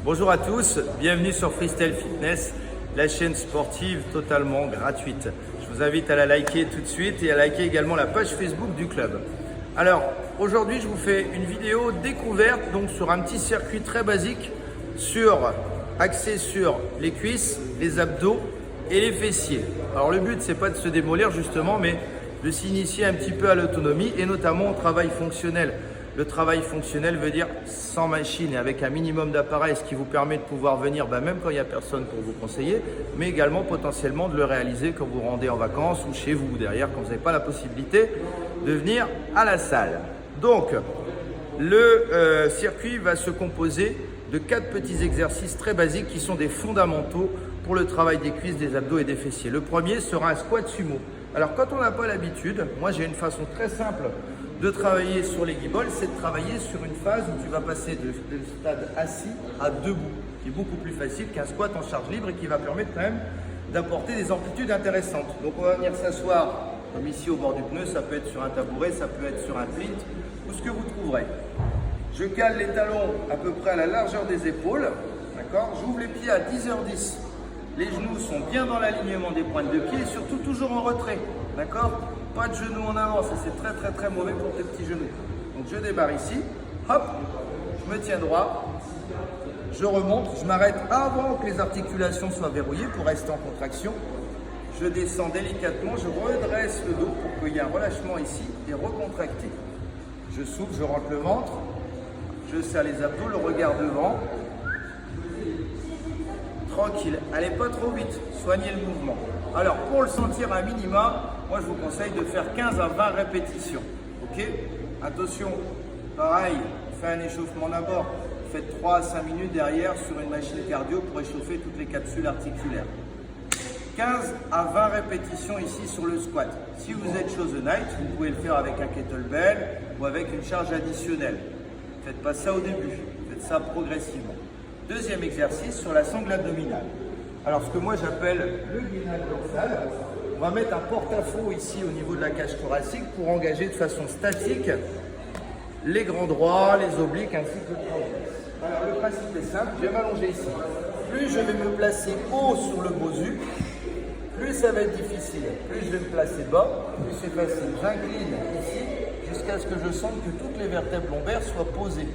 Bonjour à tous, bienvenue sur Freestyle Fitness, la chaîne sportive totalement gratuite. Je vous invite à la liker tout de suite et à liker également la page Facebook du club. Alors aujourd'hui je vous fais une vidéo découverte donc sur un petit circuit très basique axé sur les cuisses, les abdos et les fessiers. Alors le but c'est pas de se démolir justement mais de s'initier un petit peu à l'autonomie et notamment au travail fonctionnel. Le travail fonctionnel veut dire sans machine et avec un minimum d'appareil, ce qui vous permet de pouvoir venir même quand il n'y a personne pour vous conseiller, mais également potentiellement de le réaliser quand vous rendez en vacances ou chez vous derrière, quand vous n'avez pas la possibilité de venir à la salle. Donc, le circuit va se composer de 4 petits exercices très basiques qui sont des fondamentaux pour le travail des cuisses, des abdos et des fessiers. Le premier sera un squat sumo. Alors quand on n'a pas l'habitude, moi j'ai une façon très simple de travailler sur les guibolles, c'est de travailler sur une phase où tu vas passer de stade assis à debout, qui est beaucoup plus facile qu'un squat en charge libre et qui va permettre quand même d'apporter des amplitudes intéressantes. Donc on va venir s'asseoir comme ici au bord du pneu, ça peut être sur un tabouret, ça peut être sur un plinth, ou ce que vous trouverez. Je cale les talons à peu près à la largeur des épaules, d'accord. J'ouvre les pieds à 10h10. Les genoux sont bien dans l'alignement des pointes de pied et surtout toujours en retrait, d'accord. Pas de genoux en avant, ça c'est très mauvais pour tes petits genoux. Donc je débarre ici, hop, je me tiens droit, je remonte, je m'arrête avant que les articulations soient verrouillées pour rester en contraction. Je descends délicatement, je redresse le dos pour qu'il y ait un relâchement ici et recontracté. Je souffle, je rentre le ventre, je serre les abdos, le regard devant. Tranquille, allez pas trop vite, soignez le mouvement. Alors pour le sentir un minima, moi je vous conseille de faire 15 à 20 répétitions. Ok? Attention, pareil, faites un échauffement d'abord. Faites 3 à 5 minutes derrière sur une machine cardio pour échauffer toutes les capsules articulaires. 15 à 20 répétitions ici sur le squat. Si vous êtes chose night, vous pouvez le faire avec un kettlebell ou avec une charge additionnelle. Faites pas ça au début, faites ça progressivement. Deuxième exercice sur la sangle abdominale. Alors ce que moi j'appelle le gainage dorsal, on va mettre un porte-à-faux ici au niveau de la cage thoracique pour engager de façon statique les grands droits, les obliques ainsi que le transverse. Alors le principe est simple, je vais m'allonger ici. Plus je vais me placer haut sur le bosu, plus ça va être difficile. Plus je vais me placer bas, plus c'est facile. J'incline ici jusqu'à ce que je sente que toutes les vertèbres lombaires soient posées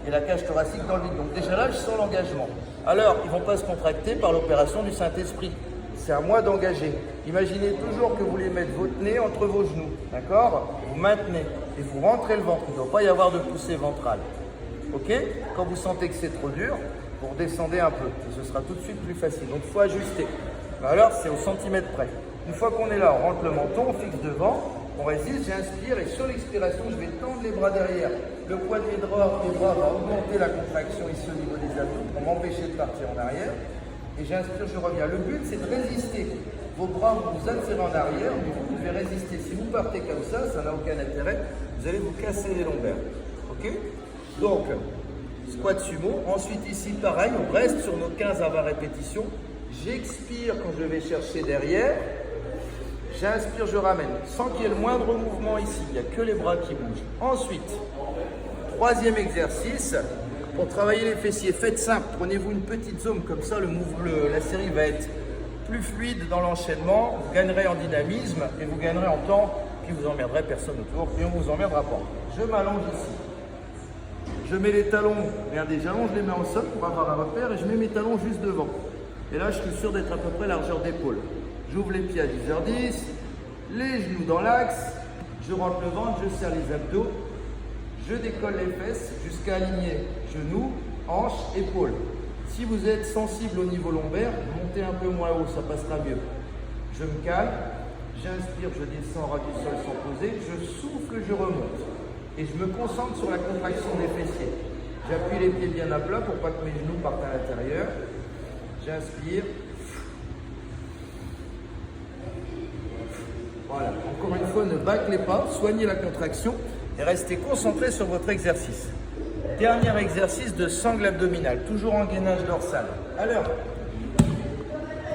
et la cage thoracique dans le vide. Donc déjà là, je sens l'engagement. Alors, ils ne vont pas se contracter par l'opération du Saint-Esprit. C'est à moi d'engager. Imaginez toujours que vous voulez mettre votre nez entre vos genoux, d'accord? Vous maintenez et vous rentrez le ventre. Il ne doit pas y avoir de poussée ventrale. Ok? Quand vous sentez que c'est trop dur, vous redescendez un peu et ce sera tout de suite plus facile. Donc, il faut ajuster. Alors, c'est au centimètre près. Une fois qu'on est là, on rentre le menton, on fixe devant. On résiste, j'inspire et sur l'expiration, je vais tendre les bras derrière. Le poids des bras va augmenter la contraction ici au niveau des abdos pour m'empêcher de partir en arrière. Et j'inspire, je reviens. Le but, c'est de résister. Vos bras, vous attirez en arrière, mais vous devez résister. Si vous partez comme ça n'a aucun intérêt. Vous allez vous casser les lombaires. Ok? Donc, squat sumo. Ensuite, ici, pareil, on reste sur nos 15 à 20 répétitions. J'expire quand je vais chercher derrière. J'inspire, je ramène, sans qu'il y ait le moindre mouvement ici, il n'y a que les bras qui bougent. Ensuite, troisième exercice, pour travailler les fessiers, faites simple, prenez-vous une petite zone comme ça, la série va être plus fluide dans l'enchaînement, vous gagnerez en dynamisme et vous gagnerez en temps, puis vous emmerderez personne autour et on ne vous emmerdera pas. Je m'allonge ici, je mets les talons, regardez, j'allonge les mains au sol pour avoir un repère et je mets mes talons juste devant. Et là, je suis sûr d'être à peu près largeur d'épaule. J'ouvre les pieds à 10h10, les genoux dans l'axe, je rentre le ventre, je serre les abdos, je décolle les fesses jusqu'à aligner genoux, hanches, épaules. Si vous êtes sensible au niveau lombaire, montez un peu moins haut, ça passera mieux. Je me calme, j'inspire, je descends ras du sol sans poser, je souffle, je remonte. Et je me concentre sur la contraction des fessiers. J'appuie les pieds bien à plat pour pas que mes genoux partent à l'intérieur. J'inspire. Voilà, encore une fois, ne bâclez pas, soignez la contraction et restez concentré sur votre exercice. Dernier exercice de sangle abdominale, toujours en gainage dorsal. Alors,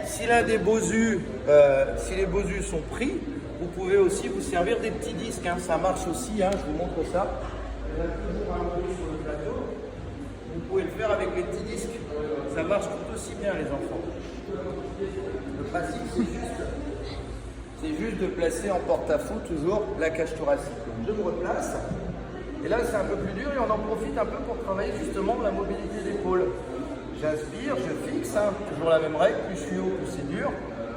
si l'un des bosus, si les bosus sont pris, vous pouvez aussi vous servir des petits disques, hein, ça marche aussi, hein, je vous montre ça. Toujours un bout sur le plateau. Vous pouvez le faire faire avec les petits disques. Ça marche tout aussi bien, les enfants. Le principe, c'est juste de placer en porte-à-faux toujours la cage thoracique. Donc, je me replace. Et là, c'est un peu plus dur et on en profite un peu pour travailler justement la mobilité d'épaule. J'inspire, je fixe, toujours la même règle, plus je suis haut, plus c'est dur.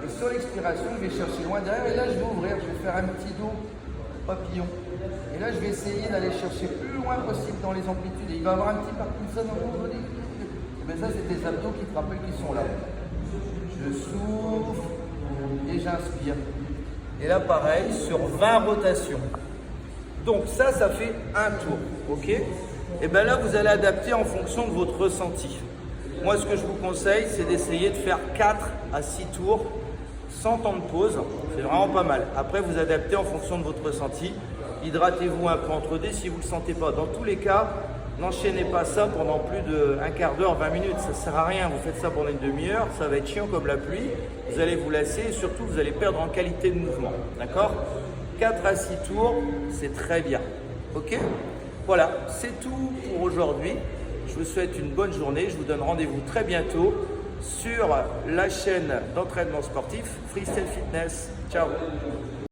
Et sur l'expiration, je vais chercher loin derrière et là, je vais ouvrir, je vais faire un petit dos papillon. Et là, je vais essayer d'aller chercher plus loin possible dans les amplitudes. Et il va y avoir un petit Parkinson dans mon body. Et bien ça, c'est tes abdos qui te rappellent qu'ils sont là. Je souffle et j'inspire. Et là, pareil, sur 20 rotations. Donc ça fait un tour, ok? Et bien là, vous allez adapter en fonction de votre ressenti. Moi, ce que je vous conseille, c'est d'essayer de faire 4 à 6 tours sans temps de pause. C'est vraiment pas mal. Après, vous adaptez en fonction de votre ressenti. Hydratez-vous un peu entre deux si vous ne le sentez pas. Dans tous les cas, n'enchaînez pas ça pendant plus d'un quart d'heure, 20 minutes. Ça ne sert à rien. Vous faites ça pendant une demi-heure, ça va être chiant comme la pluie. Vous allez vous lasser et surtout, vous allez perdre en qualité de mouvement. D'accord ? 4 à 6 tours, c'est très bien. Ok? Voilà, c'est tout pour aujourd'hui. Je vous souhaite une bonne journée. Je vous donne rendez-vous très bientôt sur la chaîne d'entraînement sportif Freestyle Fitness. Ciao!